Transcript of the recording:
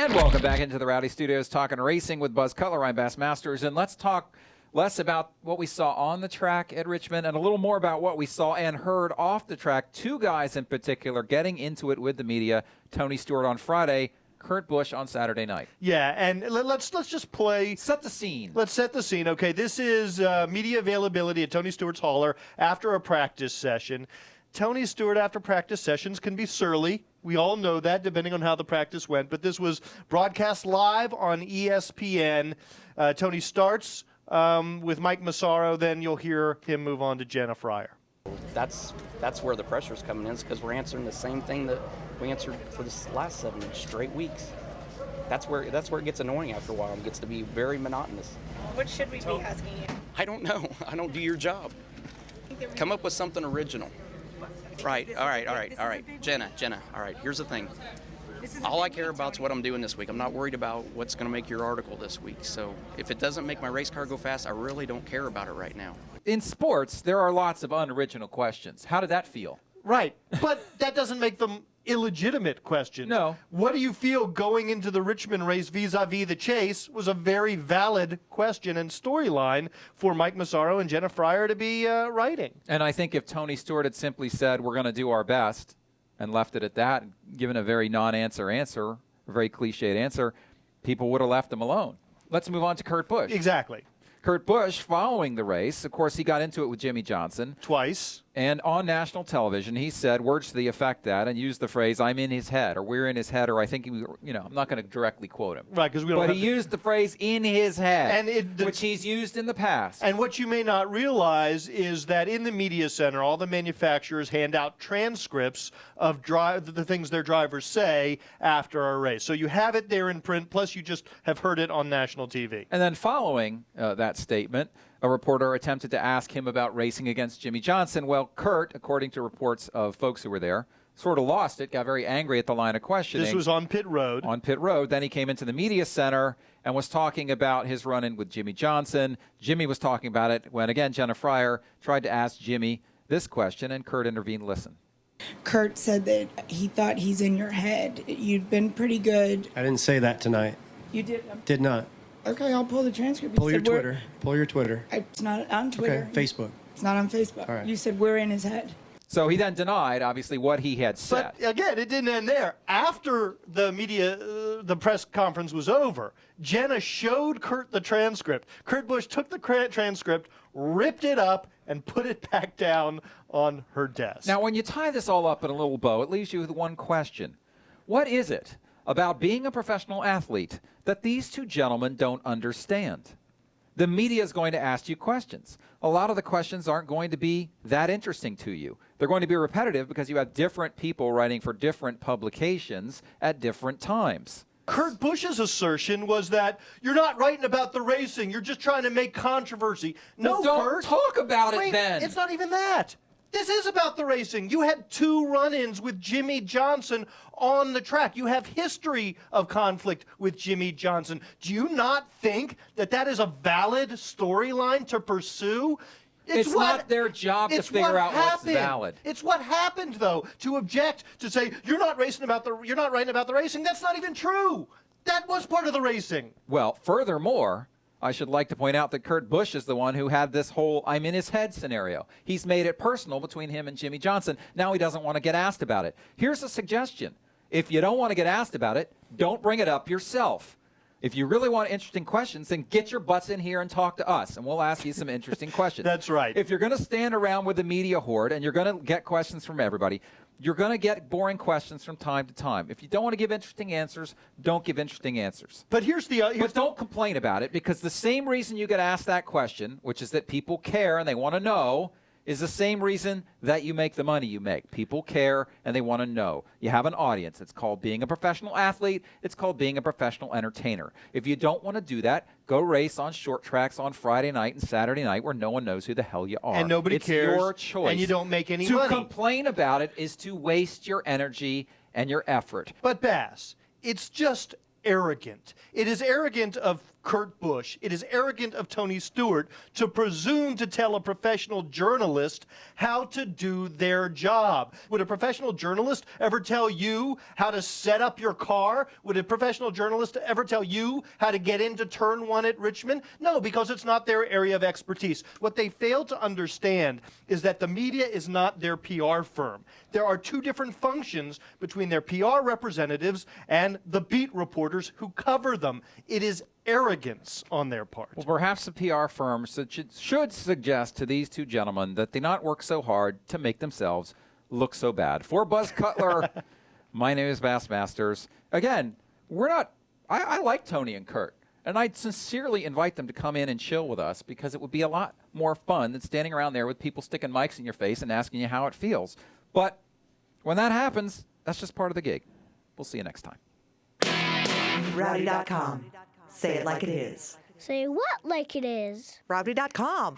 And welcome back into the Rowdy Studios, talking racing with Buzz Cutler. I'm Bass Masters, and let's talk less about what we saw on the track at Richmond and a little more about what we saw and heard off the track. Two guys in particular getting into it with the media, Tony Stewart on Friday, Kurt Busch on Saturday night. Yeah, and let's just play. Set the scene. Let's set the scene. Okay, this is media availability at Tony Stewart's hauler after a practice session. Tony Stewart after practice sessions can be surly. We all know that, depending on how the practice went. But this was broadcast live on ESPN. Tony starts with Mike Massaro. Then you'll hear him move on to Jenna Fryer. That's where the pressure's coming in, because we're answering the same thing that we answered for the last 7 straight weeks. That's where it gets annoying after a while. It gets to be very monotonous. What should we be asking you? I don't know. I don't do your job. Come up with something original. Right. All right. Jenna. All right. Here's the thing. All I care about is what I'm doing this week. I'm not worried about what's going to make your article this week. So if it doesn't make my race car go fast, I really don't care about it right now. In sports, there are lots of unoriginal questions. How did that feel? Right, but that doesn't make them illegitimate questions. No. What do you feel going into the Richmond race vis-a-vis the chase was a very valid question and storyline for Mike Massaro and Jenna Fryer to be writing. And I think if Tony Stewart had simply said, we're going to do our best, and left it at that, given a very non-answer answer, a very cliched answer, people would have left him alone. Let's move on to Kurt Busch. Exactly. Kurt Busch, following the race, of course, he got into it with Jimmy Johnson. Twice. And on national television, he said words to the effect that, and used the phrase, I'm in his head, or we're in his head, or I think, I'm not going to directly quote him. Right, because we don't But have he used the phrase in his head, which he's used in the past. And what you may not realize is that in the media center, all the manufacturers hand out transcripts of the things their drivers say after a race. So you have it there in print, plus you just have heard it on national TV. And then following that statement, a reporter attempted to ask him about racing against Jimmy Johnson. Well, Kurt, according to reports of folks who were there, sort of lost it, got very angry at the line of questioning. This was on pit road. On pit road. Then he came into the media center and was talking about his run-in with Jimmy Johnson. Jimmy was talking about it when, again, Jenna Fryer tried to ask Jimmy this question, and Kurt intervened. Listen. Kurt said that he thought he's in your head. You've been pretty good. I didn't say that tonight. You did? Did not. Okay, I'll pull the transcript. Pull your Twitter. Pull your Twitter. It's not on Twitter. Okay, Facebook. It's not on Facebook. All right. You said we're in his head. So he then denied, obviously, what he had said. But again, it didn't end there. After the the press conference was over, Jenna showed Kurt the transcript. Kurt Busch took the transcript, ripped it up, and put it back down on her desk. Now, when you tie this all up in a little bow, it leaves you with one question. What is it about being a professional athlete that these two gentlemen don't understand? The media is going to ask you questions. A lot of the questions aren't going to be that interesting to you. They're going to be repetitive because you have different people writing for different publications at different times. Kurt Busch's assertion was that you're not writing about the racing. You're just trying to make controversy. No, don't Kurt. talk about it then. It's not even that. This is about the racing. You had 2 run-ins with Jimmy Johnson on the track. You have history of conflict with Jimmy Johnson. Do you not think that that is a valid storyline to pursue? It's not their job to figure out what's valid. It's what happened, though, to object, to say, you're not writing about the racing. That's not even true. That was part of the racing. Well, furthermore, I should like to point out that Kurt Busch is the one who had this whole I'm in his head scenario. He's made it personal between him and Jimmy Johnson. Now he doesn't want to get asked about it. Here's a suggestion. If you don't want to get asked about it, don't bring it up yourself. If you really want interesting questions, then get your butts in here and talk to us, and we'll ask you some interesting questions. That's right. If you're going to stand around with the media horde and you're going to get questions from everybody, you're going to get boring questions from time to time. If you don't want to give interesting answers, don't give interesting answers. But But don't complain about it, because the same reason you get asked that question, which is that people care and they want to know, is the same reason that you make the money you make. People care and they want to know. You have an audience. It's called being a professional athlete. It's called being a professional entertainer. If you don't want to do that, go race on short tracks on Friday night and Saturday night where no one knows who the hell you are. And nobody cares. It's your choice. And you don't make any money. To complain about it is to waste your energy and your effort. But Bass, it's just arrogant. It is arrogant of Kurt Busch. It is arrogant of Tony Stewart to presume to tell a professional journalist how to do their job. Would a professional journalist ever tell you how to set up your car? Would a professional journalist ever tell you how to get into turn 1 at Richmond? No, because it's not their area of expertise. What they fail to understand is that the media is not their PR firm. There are two different functions between their PR representatives and the beat reporters who cover them. It is arrogance on their part. Well, perhaps the PR firms should suggest to these two gentlemen that they not work so hard to make themselves look so bad. For Buzz Cutler, my name is Bassmasters. Again, I like Tony and Kurt, and I'd sincerely invite them to come in and chill with us because it would be a lot more fun than standing around there with people sticking mics in your face and asking you how it feels. But when that happens, that's just part of the gig. We'll see you next time. Rowdy.com. Say it like it is. Say what like it is? Rowdy.com.